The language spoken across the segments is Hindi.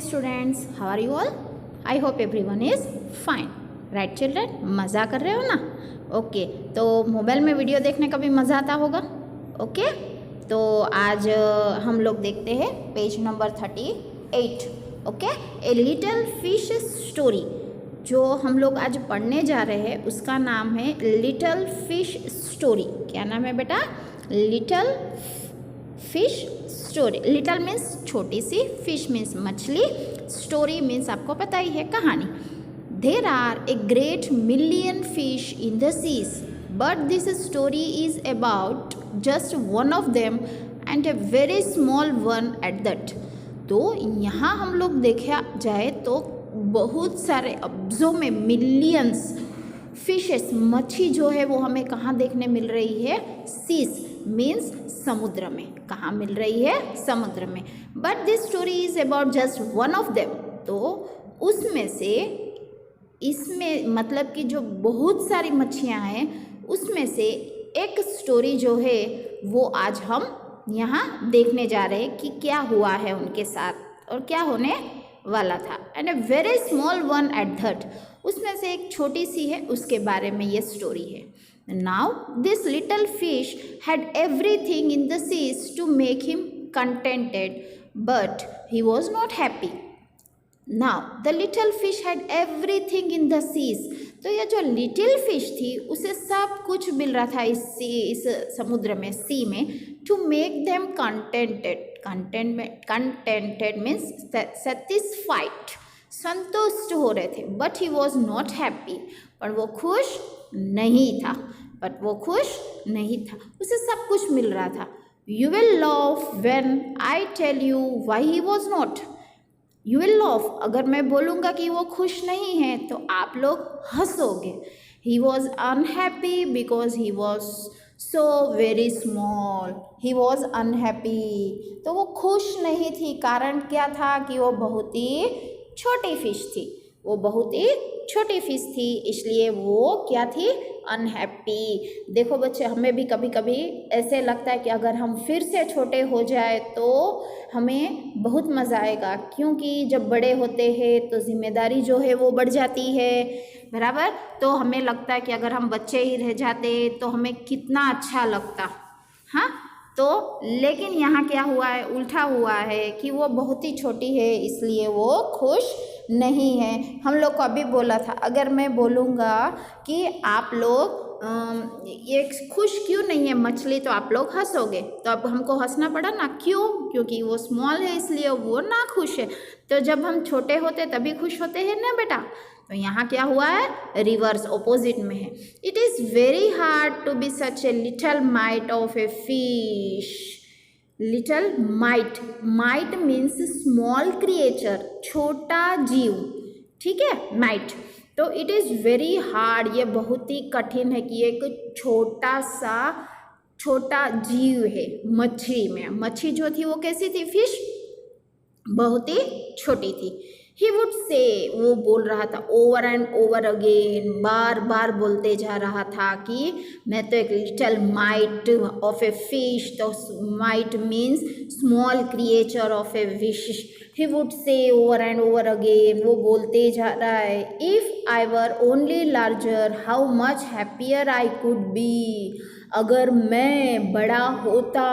students, how are you all? I hope everyone is fine. Right children? मज़ा कर रहे हो ना? ओके तो मोबाइल में वीडियो देखने का भी मज़ा आता होगा. ओके तो आज हम लोग देखते हैं पेज नंबर 38. ओके ए लिटिल फिश स्टोरी. जो हम लोग आज पढ़ने जा रहे हैं उसका नाम है लिटिल फिश स्टोरी. क्या नाम है बेटा? Little fish story. Little means छोटी सी, फिश मीन्स मछली, स्टोरी मीन्स आपको पता ही है कहानी. There are a great million fish in the seas but this story is about just one of them and a very small one at that. तो यहाँ हम लोग देखा जाए तो बहुत सारे अब्जों में मिलियंस फिशेस, मच्छी जो है वो हमें कहाँ देखने मिल रही है? सीज मीन्स समुद्र में. कहाँ मिल रही है? समुद्र में. But this story is about just one of them. तो उसमें से, इसमें मतलब कि जो बहुत सारी मच्छियाँ हैं उसमें से एक स्टोरी जो है वो आज हम यहाँ देखने जा रहे हैं कि क्या हुआ है उनके साथ और क्या होने वाला था. And a very small one at that. उसमें से एक छोटी सी है, उसके बारे में ये स्टोरी है. Now this little fish had everything in the seas to make him contented but he was not happy. Now the little fish had everything in the seas. तो ये जो लिटिल फिश थी उसे सब कुछ मिल रहा था इस समुद्र में, सी में, to make them contented. Contented means satisfied, संतुष्ट हो रहे थे. But he was not happy. पर वो खुश नहीं था. उसे सब कुछ मिल रहा था. You will love when I tell you why he was not. You will love, अगर मैं बोलूँगा कि वो खुश नहीं है तो आप लोग हंसोगे. He was unhappy because he was so very small. He was unhappy. तो वो खुश नहीं थी. कारण क्या था? कि वो बहुत ही छोटी फिश थी. इसलिए वो क्या थी? अनहैप्पी. देखो बच्चे, हमें भी कभी कभी ऐसे लगता है कि अगर हम फिर से छोटे हो जाए तो हमें बहुत मज़ा आएगा, क्योंकि जब बड़े होते हैं तो जिम्मेदारी जो है वो बढ़ जाती है, बराबर. तो हमें लगता है कि अगर हम बच्चे ही रह जाते तो हमें कितना अच्छा लगता. हाँ, तो लेकिन यहाँ क्या हुआ है? उल्टा हुआ है कि वो बहुत ही छोटी है, इसलिए वो खुश नहीं है. हम लोग को अभी बोला था, अगर मैं बोलूँगा कि आप लोग ये खुश क्यों नहीं है मछली, तो आप लोग हंसोगे. तो अब हमको हंसना पड़ा ना. क्यों? क्योंकि वो स्मॉल है इसलिए वो ना खुश है. तो जब हम छोटे होते तभी खुश होते हैं ना बेटा. तो यहाँ क्या हुआ है? रिवर्स, ऑपोजिट में है. It is very hard to be such a little mite of a fish. Little mite, mite means small creature, छोटा जीव. ठीक है, माइट. तो इट इज़ वेरी हार्ड, ये बहुत ही कठिन है कि एक छोटा जीव है मछली में. मच्छी जो थी वो कैसी थी? फिश बहुत ही छोटी थी. ही वुड से, वो बोल रहा था ओवर एंड ओवर अगेन, बार बार बोलते जा रहा था कि मैं तो एक little mite of a fish. तो mite means small creature of a fish. He would say over and over again, वो बोलते जा रहा है, if I were only larger how much happier I could be. अगर मैं बड़ा होता,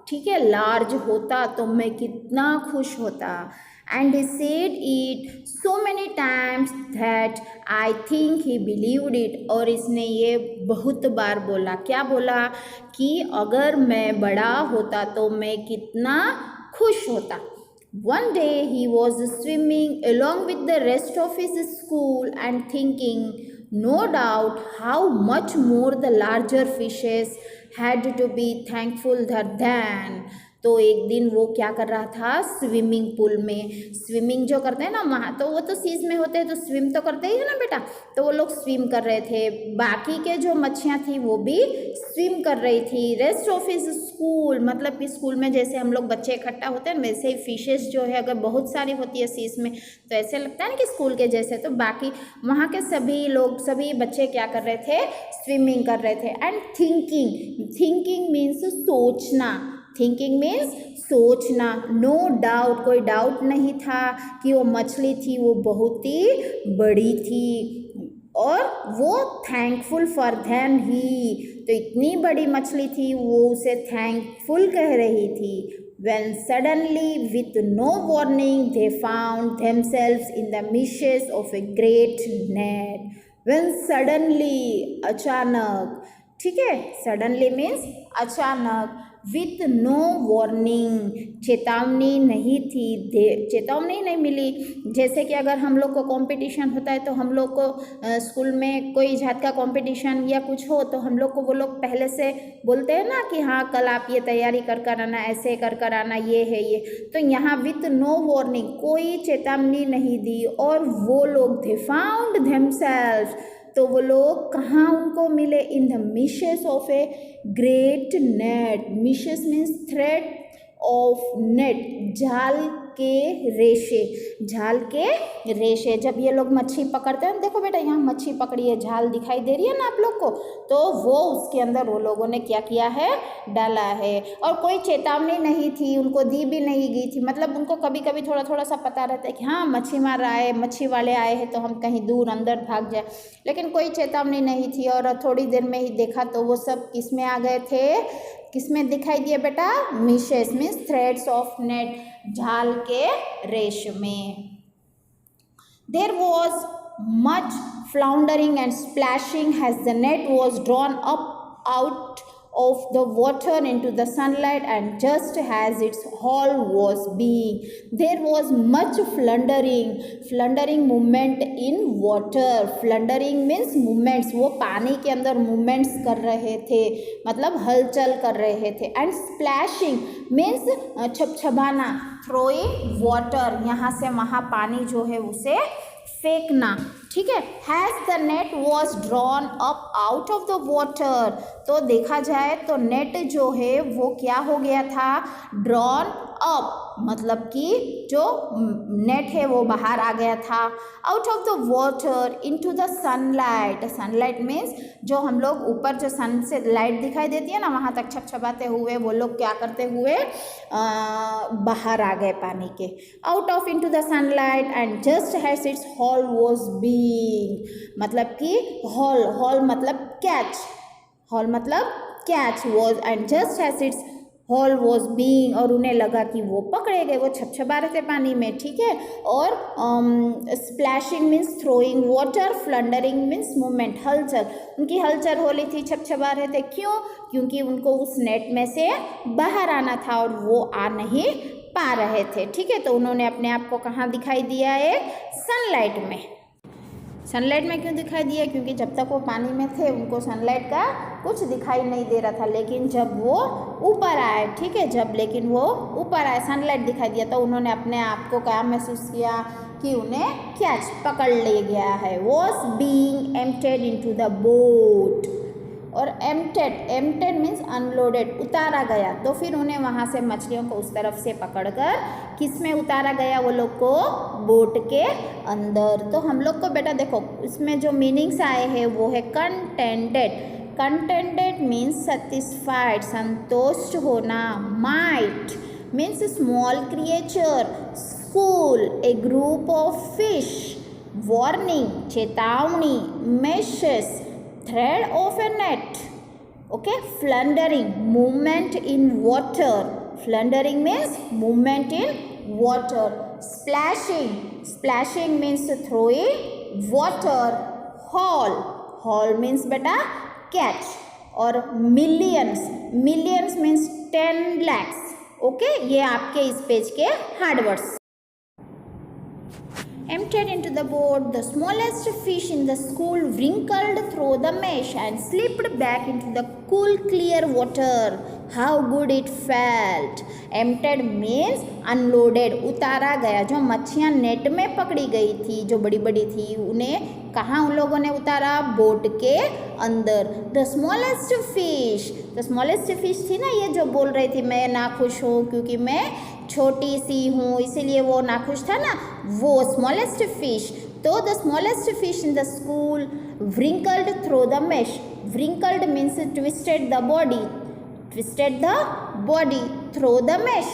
ठीक है, लार्ज होता, तो मैं कितना खुश होता. And he said it so many times that I think he believed it. और इसने ये बहुत बार बोला. क्या बोला? कि अगर मैं बड़ा होता तो मैं कितना खुश होता. One day he was swimming along with the rest of his school and thinking, no doubt, how much more the larger fishes had to be thankful than. तो एक दिन वो क्या कर रहा था? स्विमिंग पूल में. स्विमिंग जो करते हैं ना वहाँ, तो वो तो सीज में होते हैं तो स्विम तो करते ही है ना बेटा. तो वो लोग स्विम कर रहे थे. बाकी के जो मच्छियाँ थी वो भी स्विम कर रही थी. रेस्ट ऑफ हिज स्कूल, मतलब कि स्कूल में जैसे हम लोग बच्चे इकट्ठा होते हैं वैसे ही फिशेस जो है अगर बहुत सारी होती है सीज में तो ऐसे लगता है ना कि स्कूल के जैसे. तो बाकी वहाँ के सभी बच्चे क्या कर रहे थे? स्विमिंग कर रहे थे. एंड थिंकिंग मीन्स सोचना. थिंकिंग मीन्स सोचना, नो डाउट, कोई डाउट नहीं था कि वो मछली थी वो बहुत ही बड़ी थी, और वो थैंकफुल फॉर देम ही, तो इतनी बड़ी मछली थी वो उसे थैंकफुल कह रही थी। When suddenly with no warning they found themselves in the meshes of a great net. When suddenly, अचानक, ठीक है, suddenly means अचानक, with no warning, चेतावनी नहीं थी, चेतावनी नहीं मिली। जैसे कि अगर हम लोग को कंपटीशन होता है तो हम लोग को स्कूल में कोई जात का कंपटीशन या कुछ हो तो हम लोग को वो लोग पहले से बोलते हैं ना कि हाँ कल आप ये तैयारी कर कर आना, ऐसे कर कर आना, ये है ये। तो यहाँ विथ नो वार्निंग, कोई चेतावनी नहीं दी, और वो लोग दे फाउंड देमसेल्व्स, तो वो लोग कहाँ उनको मिले, in the meshes of a great net. Meshes means thread of net, जाल के रेशे, झाल के रेशे। जब ये लोग मच्छी पकड़ते हैं, देखो बेटा यहाँ मच्छी पकड़ी है, झाल दिखाई दे रही है ना आप लोग को, तो वो उसके अंदर वो लोगों ने क्या किया है, डाला है। और कोई चेतावनी नहीं थी, उनको दी भी नहीं गई थी, मतलब उनको कभी कभी थोड़ा थोड़ा सा पता रहता है कि हाँ मच्छी मार आए, मच्छी वाले आए हैं तो हम कहीं दूर अंदर भाग जाए, लेकिन कोई चेतावनी नहीं थी। और थोड़ी देर में ही देखा तो वो सब किस में आ गए थे, किस में दिखाई दिए बेटा, meshes means threads of net, झाल के रेश में। There was much floundering and splashing as the net was drawn up out of the water into the sunlight, and just as its hull was being, there was much floundering movement in water. Floundering means movements, वो पानी के अंदर movements कर रहे थे, मतलब हलचल कर रहे थे। and splashing means छपछपाना, throwing water, यहाँ से वहाँ पानी जो है उसे फेंकना, ठीक है। Has the net was drawn up out of the water, तो देखा जाए तो नेट जो है वो क्या हो गया था, ड्रॉन अप, मतलब कि जो नेट है वो बाहर आ गया था, out of the water into the sunlight. Sunlight means जो हम लोग ऊपर जो सन से लाइट दिखाई देती है ना, वहाँ तक छपछपाते हुए वो लोग क्या करते हुए बाहर आ गए पानी के, out of into the sunlight, and just has its hall was being, मतलब कि हॉल मतलब कैच, हॉल मतलब catch, was and just has its hall was being, और उन्हें लगा कि वो पकड़े गए, वो छपछपा रहे थे पानी में, ठीक है। और splashing means throwing water, floundering means movement, हलचल, उनकी हलचल हो रही थी, छपछपा रहे थे, क्यों, क्योंकि उनको उस नेट में से बाहर आना था और वो आ नहीं पा रहे थे, ठीक है। तो उन्होंने अपने आप को कहाँ दिखाई दिया है, सनलाइट में। सनलाइट में क्यों दिखाई दिया, क्योंकि जब तक वो पानी में थे उनको सनलाइट का कुछ दिखाई नहीं दे रहा था, लेकिन जब वो ऊपर आए, ठीक है, जब लेकिन वो ऊपर आए सनलाइट दिखाई दिया, तो उन्होंने अपने आप को क्या महसूस किया कि उन्हें कैच, पकड़ ले गया है। Was being emptied into the boat, और एम्प्टेड मीन्स अनलोडेड, उतारा गया, तो फिर उन्हें वहाँ से मछलियों को उस तरफ से पकड़कर किस में उतारा गया, वो लोग को बोट के अंदर। तो हम लोग को बेटा देखो इसमें जो मीनिंग्स आए हैं वो है कंटेंटेड, कंटेंटेड मीन्स सेटिस्फाइड, संतुष्ट होना, might means small creature, school A group of fish, warning चेतावनी, meshes thread of a net, okay, floundering movement in water, floundering means movement in water, splashing means throwing water, haul means beta catch, और millions means 10 lakhs, okay, ये आपके इस पेज के hard words. Emptied into the boat, the smallest fish in the school wrinkled through the mesh and slipped back into the cool, clear water. How good it felt! Emptied means unloaded, उतारा गया। जो मच्छियाँ नेट में पकड़ी गई थी, जो बड़ी बड़ी थी, उन्हें कहाँ उन लोगों ने उतारा, बोट के अंदर। The smallest fish थी ना, ये जो बोल रही थी मैं नाखुश हूँ क्योंकि मैं छोटी सी हूँ, इसीलिए वो नाखुश था ना, वो स्मॉलेस्ट फिश। तो the smallest fish in the school wrinkled through the mesh. Wrinkled means twisted the body, through the mesh.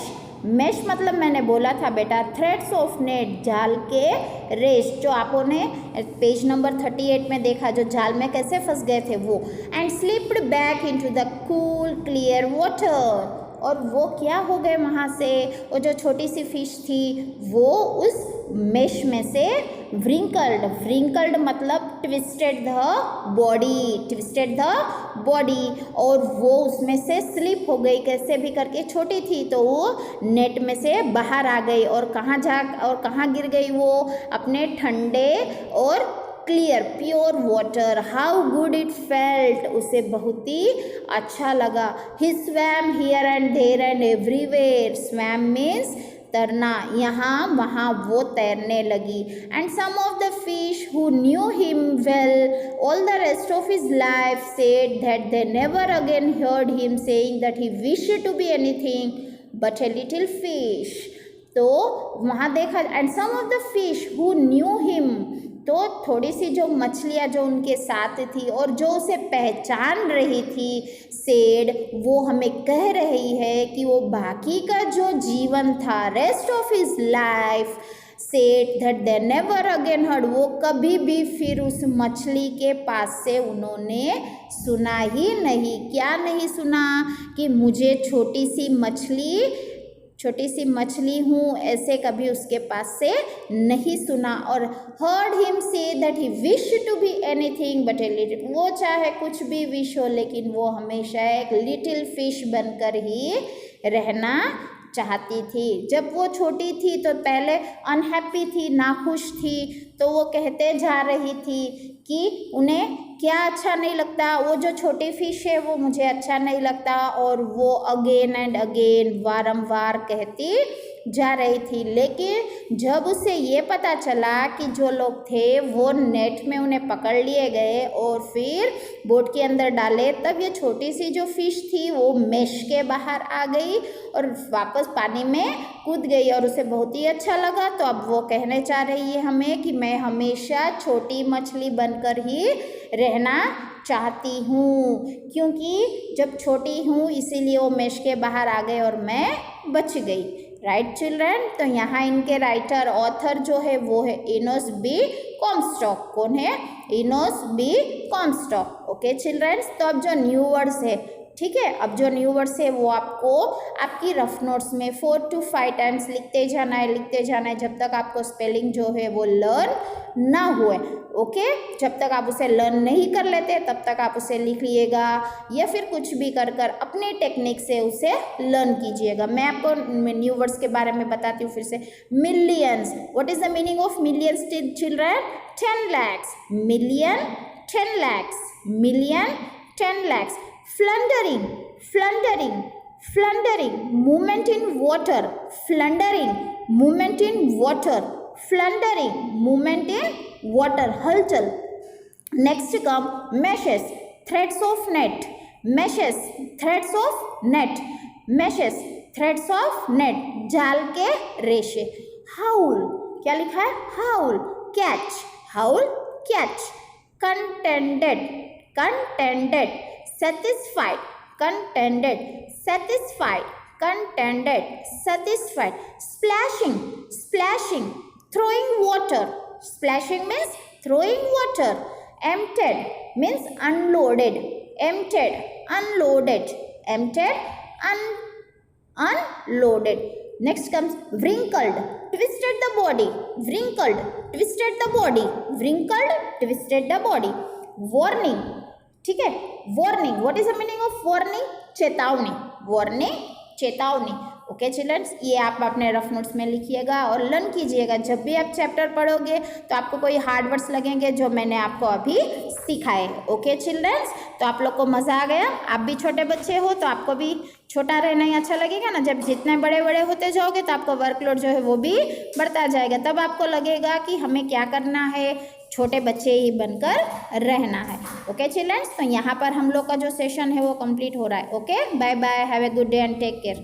Mesh मतलब मैंने बोला था बेटा थ्रेड्स ऑफ नेट, जाल के रेश, जो आपने पेज नंबर 38 में देखा, जो जाल में कैसे फंस गए थे वो। And slipped back into the cool clear water, और वो क्या हो गए वहाँ से, वो जो छोटी सी फिश थी वो उस मेश में से व्रिंकल्ड मतलब ट्विस्टेड द बॉडी, और वो उसमें से स्लिप हो गई, कैसे भी करके, छोटी थी तो वो नेट में से बाहर आ गई, और कहाँ गिर गई वो, अपने ठंडे और clear pure water. How good it felt, उसे बहुत ही अच्छा लगा। He swam here and there and everywhere, swam means तैरना, यहाँ वहाँ वो तैरने लगी। And some of the fish who knew him well all the rest of his life said that they never again heard him saying that he wished to be anything but a little fish. तो वहाँ देखा, and some of the fish who knew him, तो थोड़ी सी जो मछलियाँ जो उनके साथ थी और जो उसे पहचान रही थी, सेड, वो हमें कह रही है कि वो बाकी का जो जीवन था, rest of his life, said that they never again heard, वो कभी भी फिर उस मछली के पास से उन्होंने सुना ही नहीं। क्या नहीं सुना, कि मुझे छोटी सी मछली हूँ, ऐसे कभी उसके पास से नहीं सुना। और हर्ड हिम से that he wish to be anything but a little, वो चाहे कुछ भी विश हो लेकिन वो हमेशा एक लिटिल फिश बनकर ही रहना चाहती थी। जब वो छोटी थी तो पहले अनहैप्पी थी, नाखुश थी, तो वो कहते जा रही थी कि उन्हें क्या अच्छा नहीं लगता, वो जो छोटी फिश है वो मुझे अच्छा नहीं लगता, और वो अगेन एंड अगेन वारंवार कहती जा रही थी। लेकिन जब उसे ये पता चला कि जो लोग थे वो नेट में उन्हें पकड़ लिए गए और फिर बोट के अंदर डाले, तब ये छोटी सी जो फिश थी वो मेश के बाहर आ गई और वापस पानी में कूद गई, और उसे बहुत ही अच्छा लगा। तो अब वो कहने चाह रही है हमें कि मैं हमेशा छोटी मछली बनकर ही रहना चाहती हूँ, क्योंकि जब छोटी हूँ इसीलिए वो मेश के बाहर आ गए और मैं बच गई। राइट चिल्ड्रन, तो यहाँ इनके राइटर ऑथर जो है वो है इनोस बी कॉम्स्टॉक। कौन है? Enos B Comstock. Okay childrens, तो अब जो न्यू वर्ड्स है, ठीक है, अब जो न्यू वर्ड्स है वो आपको आपकी रफ नोट्स में 4 to 5 टाइम्स लिखते जाना है जब तक आपको स्पेलिंग जो है वो लर्न ना हुए। ओके, जब तक आप उसे लर्न नहीं कर लेते तब तक आप उसे लिख लिएगा, या फिर कुछ भी कर अपनी टेक्निक से उसे लर्न कीजिएगा। मैं आपको न्यू वर्ड्स के बारे में बताती हूँ फिर से। Millions, what is the meaning of millions children? 10 lakhs, million 10 lakhs, million 10 lakhs। Floundering, movement in water, movement in water, हलचल। Next come meshes, threads of net, threads of net, जाल के रेशे। हाउल, क्या लिखा है? Howl, catch, contented, satisfied, splashing, throwing water, splashing means throwing water, emptied means unloaded, unloaded. Next comes wrinkled, twisted the body, warning, ठीक है, warning, what is the meaning of warning? चेतावनी, चेतावनी। ओके चिल्ड्रंस, ये आप अपने रफ नोट्स में लिखिएगा और लर्न कीजिएगा। जब भी आप चैप्टर पढ़ोगे तो आपको कोई हार्ड वर्ड्स लगेंगे जो मैंने आपको अभी सिखाए। ओके चिल्ड्रंस, तो आप लोग को मज़ा आ गया? आप भी छोटे बच्चे हो तो आपको भी छोटा रहना ही अच्छा लगेगा ना। जब जितने बड़े बड़े होते जाओगे तो आपको वर्कलोड जो है वो भी बढ़ता जाएगा, तब आपको लगेगा कि हमें क्या करना है, छोटे बच्चे ही बनकर रहना है। ओके चिल्ड्रंस, तो यहाँ पर हम लोग का जो सेशन है वो कंप्लीट हो रहा है। Okay, bye bye, have a good day and take care.